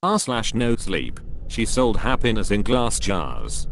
r/nosleep. She sold happiness in glass jars.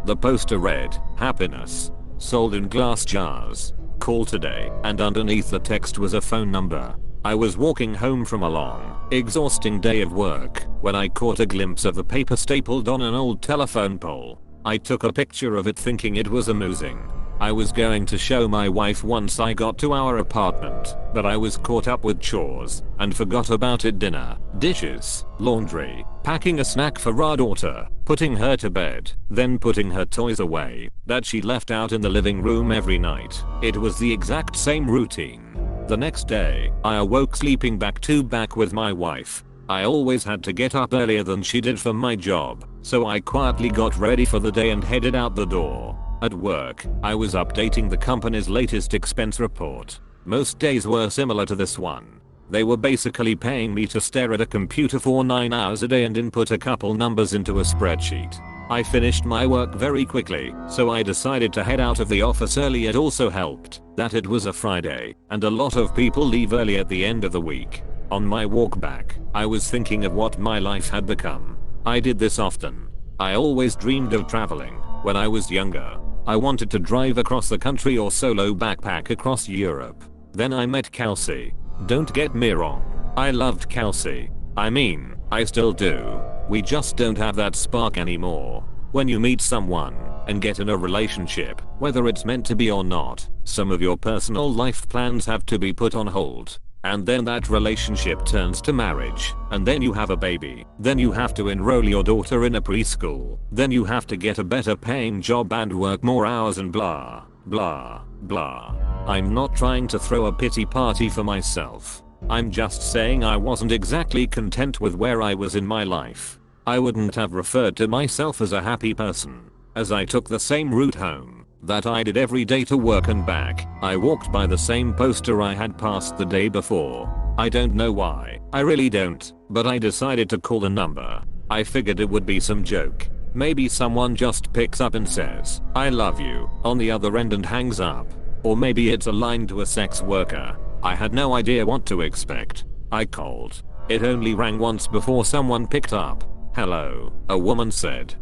The poster read, "Happiness. Sold in glass jars. Call today," and underneath the text was a phone number. I was walking home from a long, exhausting day of work when I caught a glimpse of the paper stapled on an old telephone pole. I took a picture of it thinking it was amusing. I was going to show my wife once I got to our apartment, but I was caught up with chores and forgot about it: dinner, dishes, laundry, packing a snack for our daughter, putting her to bed, then putting her toys away that she left out in the living room every night. It was the exact same routine. The next day, I awoke sleeping back to back with my wife. I always had to get up earlier than she did for my job, so I quietly got ready for the day and headed out the door. At work, I was updating the company's latest expense report. Most days were similar to this one. They were basically paying me to stare at a computer for 9 hours a day and input a couple numbers into a spreadsheet. I finished my work very quickly, so I decided to head out of the office early. It also helped that it was a Friday, and a lot of people leave early at the end of the week. On my walk back, I was thinking of what my life had become. I did this often. I always dreamed of traveling when I was younger. I wanted to drive across the country or solo backpack across Europe. Then I met Kelsey. Don't get me wrong, I loved Kelsey. I mean, I still do. We just don't have that spark anymore. When you meet someone and get in a relationship, whether it's meant to be or not, some of your personal life plans have to be put on hold. And then that relationship turns to marriage, and then you have a baby, then you have to enroll your daughter in a preschool, then you have to get a better paying job and work more hours and blah, blah, blah. I'm not trying to throw a pity party for myself. I'm just saying I wasn't exactly content with where I was in my life. I wouldn't have referred to myself as a happy person. As I took the same route home that I did every day to work and back, I walked by the same poster I had passed the day before. I don't know why, I really don't, but I decided to call the number. I figured it would be some joke. Maybe someone just picks up and says, "I love you," on the other end and hangs up. Or maybe it's a line to a sex worker. I had no idea what to expect. I called. It only rang once before someone picked up. "Hello," a woman said.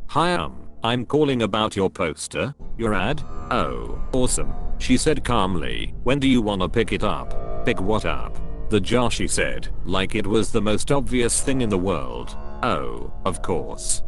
Hi, I'm calling about your poster, your ad." "Oh, awesome," she said calmly. "When do you wanna pick it up?" "Pick what up?" "The jar," she said, like it was the most obvious thing in the world. "Oh, of course."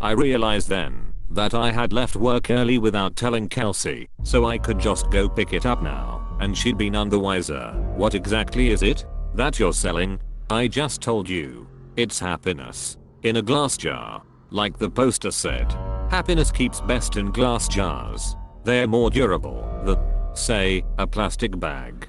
I realized then that I had left work early without telling Kelsey, so I could just go pick it up now, and she'd be none the wiser. "What exactly is it that you're selling?" "I just told you. It's happiness. In a glass jar. Like the poster said. Happiness keeps best in glass jars. They're more durable than, say, a plastic bag."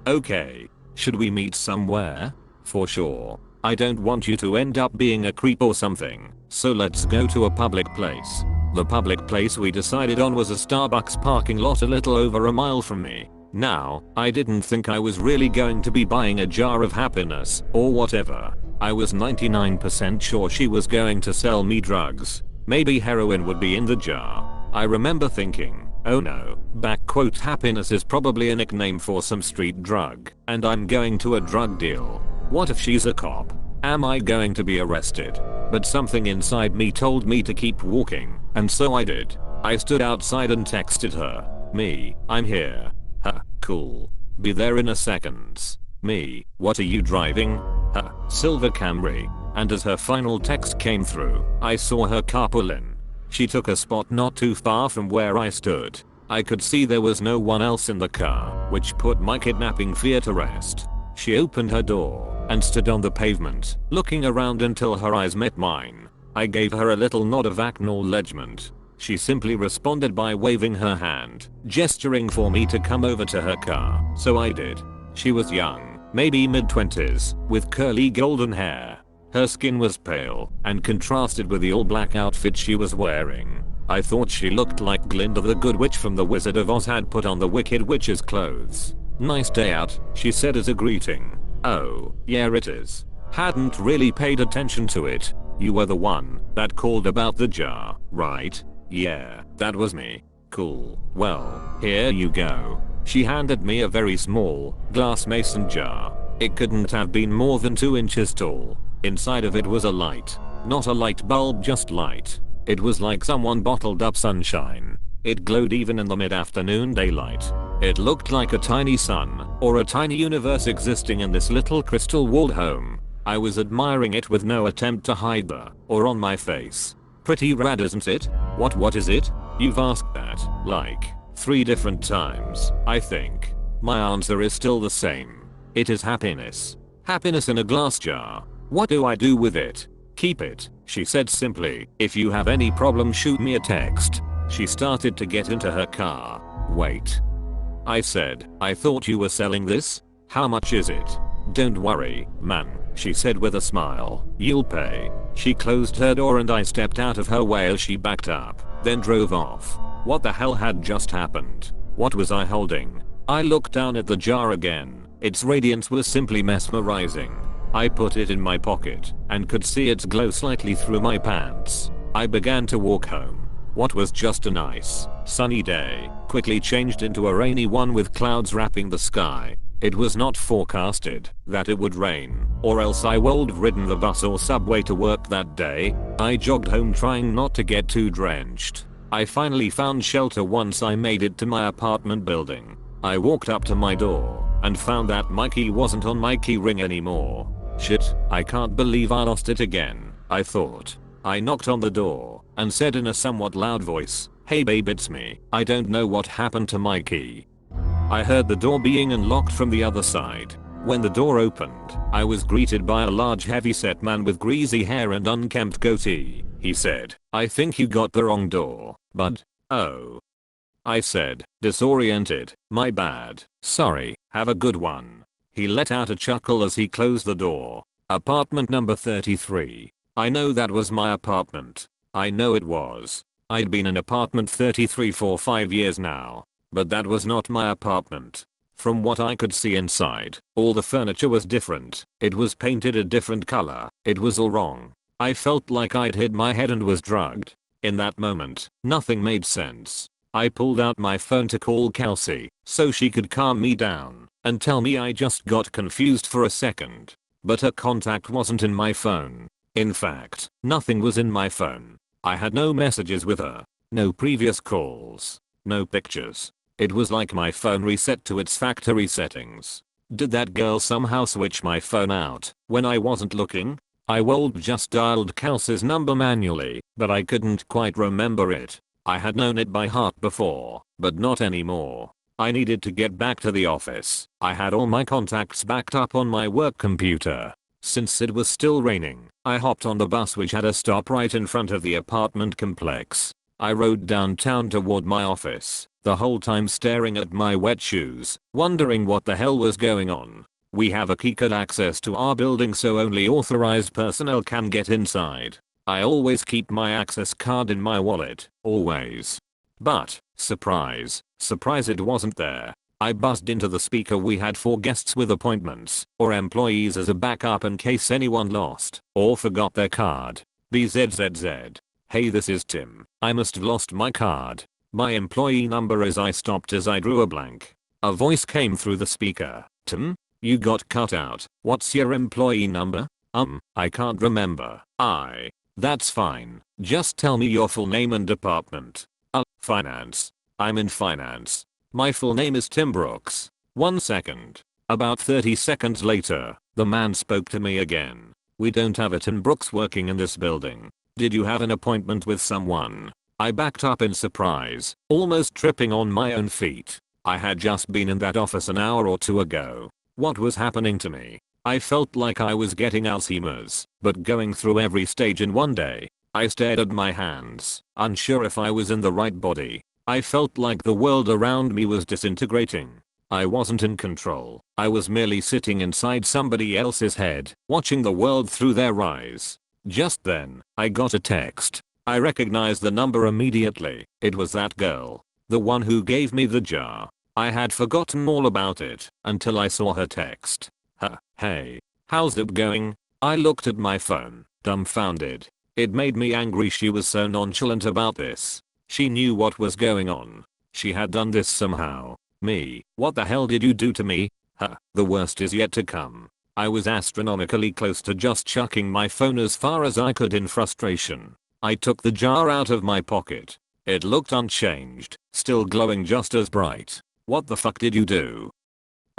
Okay. Should we meet somewhere?" "For sure. I don't want you to end up being a creep or something, so let's go to a public place." The public place we decided on was a Starbucks parking lot a little over a mile from me. Now, I didn't think I was really going to be buying a jar of happiness or whatever. I was 99% sure she was going to sell me drugs. Maybe heroin would be in the jar. I remember thinking, oh no, happiness is probably a nickname for some street drug, and I'm going to a drug deal. What if she's a cop? Am I going to be arrested? But something inside me told me to keep walking, and so I did. I stood outside and texted her. "Me, I'm here." "Huh, cool. Be there in a second." "Me, what are you driving?" "Huh, silver Camry." And as her final text came through, I saw her car pull in. She took a spot not too far from where I stood. I could see there was no one else in the car, which put my kidnapping fear to rest. She opened her door and stood on the pavement, looking around until her eyes met mine. I gave her a little nod of acknowledgement. She simply responded by waving her hand, gesturing for me to come over to her car, so I did. She was young, maybe mid-20s, with curly golden hair. Her skin was pale and contrasted with the all-black outfit she was wearing. I thought she looked like Glinda the Good Witch from The Wizard of Oz had put on the Wicked Witch's clothes. "Nice day out," she said as a greeting. "Oh, yeah it is. Hadn't really paid attention to it. You were the one that called about the jar, right?" "Yeah, that was me." "Cool. Well, here you go." She handed me a very small, glass mason jar. It couldn't have been more than 2 inches tall. Inside of it was a light. Not a light bulb, just light. It was like someone bottled up sunshine. It glowed even in the mid-afternoon daylight. It looked like a tiny sun, or a tiny universe existing in this little crystal-walled home. I was admiring it with no attempt to hide or on my face. Pretty rad, isn't it? What is it? You've asked that, like, 3 different times, I think. My answer is still the same. It is happiness. Happiness in a glass jar. What do I do with it? Keep it, she said simply. If you have any problem, shoot me a text. She started to get into her car. Wait. I said, I thought you were selling this? How much is it? Don't worry, man, she said with a smile. You'll pay. She closed her door and I stepped out of her way as she backed up, then drove off. What the hell had just happened? What was I holding? I looked down at the jar again. Its radiance was simply mesmerizing. I put it in my pocket and could see its glow slightly through my pants. I began to walk home. What was just a nice, sunny day quickly changed into a rainy one with clouds wrapping the sky. It was not forecasted that it would rain, or else I would have ridden the bus or subway to work that day. I jogged home trying not to get too drenched. I finally found shelter once I made it to my apartment building. I walked up to my door and found that my key wasn't on my key ring anymore. Shit, I can't believe I lost it again, I thought. I knocked on the door and said in a somewhat loud voice, "Hey babe, it's me. I don't know what happened to my key." I heard the door being unlocked from the other side. When the door opened, I was greeted by a large heavy-set man with greasy hair and unkempt goatee. He said, "I think you got the wrong door, bud." "Oh." I said, disoriented, "My bad. Sorry, have a good one." He let out a chuckle as he closed the door. Apartment number 33. I know that was my apartment. I know it was. I'd been in apartment 33 for 5 years now. But that was not my apartment. From what I could see inside, all the furniture was different. It was painted a different color. It was all wrong. I felt like I'd hit my head and was drugged. In that moment, nothing made sense. I pulled out my phone to call Kelsey so she could calm me down and tell me I just got confused for a second. But her contact wasn't in my phone. In fact, nothing was in my phone. I had no messages with her, no previous calls, no pictures. It was like my phone reset to its factory settings. Did that girl somehow switch my phone out when I wasn't looking? I just dialed Kelsey's number manually, but I couldn't quite remember it. I had known it by heart before, but not anymore. I needed to get back to the office. I had all my contacts backed up on my work computer. Since it was still raining, I hopped on the bus which had a stop right in front of the apartment complex. I rode downtown toward my office, the whole time staring at my wet shoes, wondering what the hell was going on. We have a keycard access to our building so only authorized personnel can get inside. I always keep my access card in my wallet, always. But, surprise, surprise, it wasn't there. I buzzed into the speaker we had for guests with appointments or employees as a backup in case anyone lost or forgot their card. BZZZ. "Hey, this is Tim. I must have lost my card. My employee number is." I stopped as I drew a blank. A voice came through the speaker. "Tim? You got cut out. What's your employee number?" I can't remember." That's fine. Just tell me your full name and department." Finance. I'm in finance. My full name is Tim Brooks." 1 second. About 30 seconds later, the man spoke to me again. "We don't have a Tim Brooks working in this building. Did you have an appointment with someone?" I backed up in surprise, almost tripping on my own feet. I had just been in that office an hour or two ago. What was happening to me? I felt like I was getting Alzheimer's, but going through every stage in one day. I stared at my hands, unsure if I was in the right body. I felt like the world around me was disintegrating. I wasn't in control. I was merely sitting inside somebody else's head, watching the world through their eyes. Just then, I got a text. I recognized the number immediately. It was that girl. The one who gave me the jar. I had forgotten all about it until I saw her text. "Hey, how's it going?" I looked at my phone, dumbfounded. It made me angry she was so nonchalant about this. She knew what was going on. She had done this somehow. Me, what the hell did you do to me? The worst is yet to come. I was astronomically close to just chucking my phone as far as I could in frustration. I took the jar out of my pocket. It looked unchanged, still glowing just as bright. "What the fuck did you do?"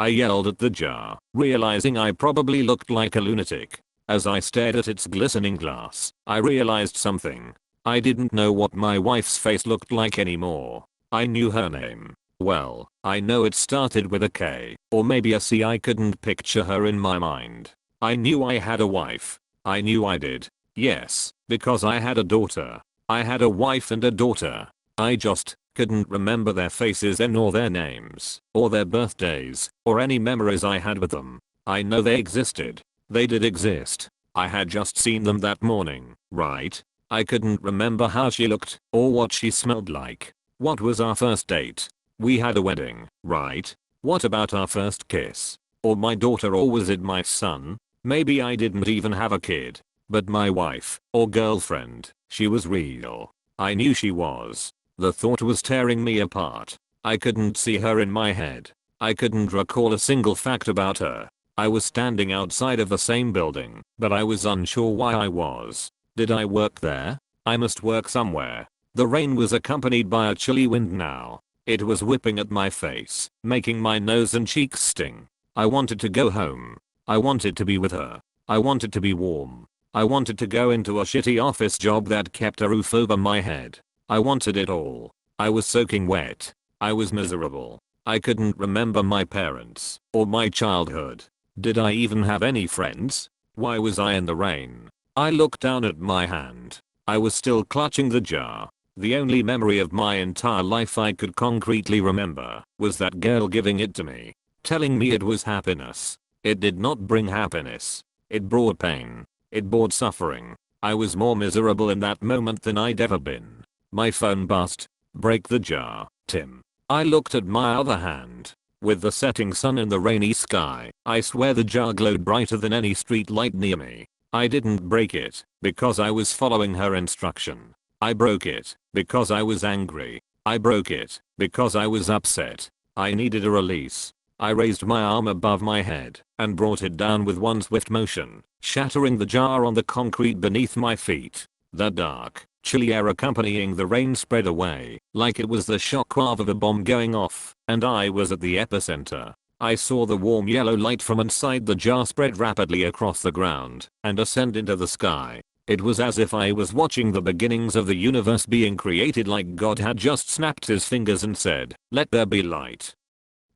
I yelled at the jar, realizing I probably looked like a lunatic. As I stared at its glistening glass, I realized something. I didn't know what my wife's face looked like anymore. I knew her name. Well, I know it started with a K, or maybe a C. I couldn't picture her in my mind. I knew I had a wife. I knew I did. Yes, because I had a daughter. I had a wife and a daughter. I just couldn't remember their faces and or their names, or their birthdays, or any memories I had with them. I know they existed. They did exist. I had just seen them that morning, right? I couldn't remember how she looked, or what she smelled like. What was our first date? We had a wedding, right? What about our first kiss? Or my daughter, or was it my son? Maybe I didn't even have a kid. But my wife, or girlfriend, she was real. I knew she was. The thought was tearing me apart. I couldn't see her in my head. I couldn't recall a single fact about her. I was standing outside of the same building, but I was unsure why I was. Did I work there? I must work somewhere. The rain was accompanied by a chilly wind now. It was whipping at my face, making my nose and cheeks sting. I wanted to go home. I wanted to be with her. I wanted to be warm. I wanted to go into a shitty office job that kept a roof over my head. I wanted it all. I was soaking wet. I was miserable. I couldn't remember my parents or my childhood. Did I even have any friends? Why was I in the rain? I looked down at my hand. I was still clutching the jar. The only memory of my entire life I could concretely remember was that girl giving it to me, telling me it was happiness. It did not bring happiness. It brought pain. It brought suffering. I was more miserable in that moment than I'd ever been. My phone buzzed. "Break the jar, Tim." I looked at my other hand. With the setting sun and the rainy sky, I swear the jar glowed brighter than any street light near me. I didn't break it because I was following her instruction. I broke it because I was angry. I broke it because I was upset. I needed a release. I raised my arm above my head and brought it down with one swift motion, shattering the jar on the concrete beneath my feet. The dark, chilly air accompanying the rain spread away like it was the shockwave of a bomb going off, and I was at the epicenter. I saw the warm yellow light from inside the jar spread rapidly across the ground and ascend into the sky. It was as if I was watching the beginnings of the universe being created, like God had just snapped his fingers and said, "Let there be light."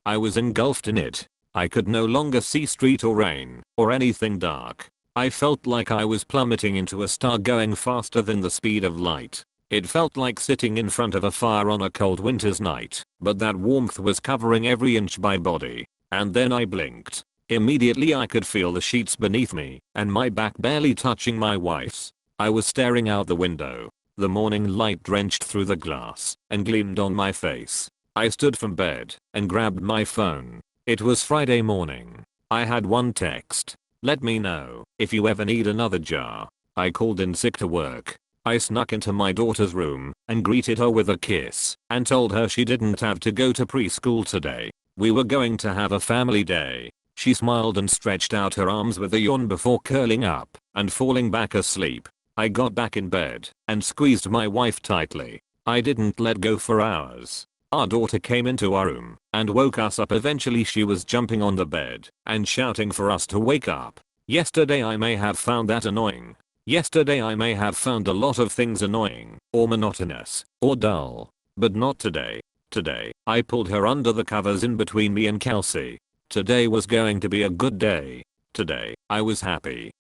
I was engulfed in it. I could no longer see street or rain or anything dark. I felt like I was plummeting into a star going faster than the speed of light. It felt like sitting in front of a fire on a cold winter's night, but that warmth was covering every inch of my body. And then I blinked. Immediately I could feel the sheets beneath me and my back barely touching my wife's. I was staring out the window. The morning light drenched through the glass and gleamed on my face. I stood from bed and grabbed my phone. It was Friday morning. I had one text. "Let me know if you ever need another jar." I called in sick to work. I snuck into my daughter's room and greeted her with a kiss and told her she didn't have to go to preschool today. We were going to have a family day. She smiled and stretched out her arms with a yawn before curling up and falling back asleep. I got back in bed and squeezed my wife tightly. I didn't let go for hours. Our daughter came into our room and woke us up. Eventually she was jumping on the bed and shouting for us to wake up. Yesterday I may have found that annoying. Yesterday I may have found a lot of things annoying, or monotonous, or dull. But not today. Today, I pulled her under the covers in between me and Kelsey. Today was going to be a good day. Today, I was happy.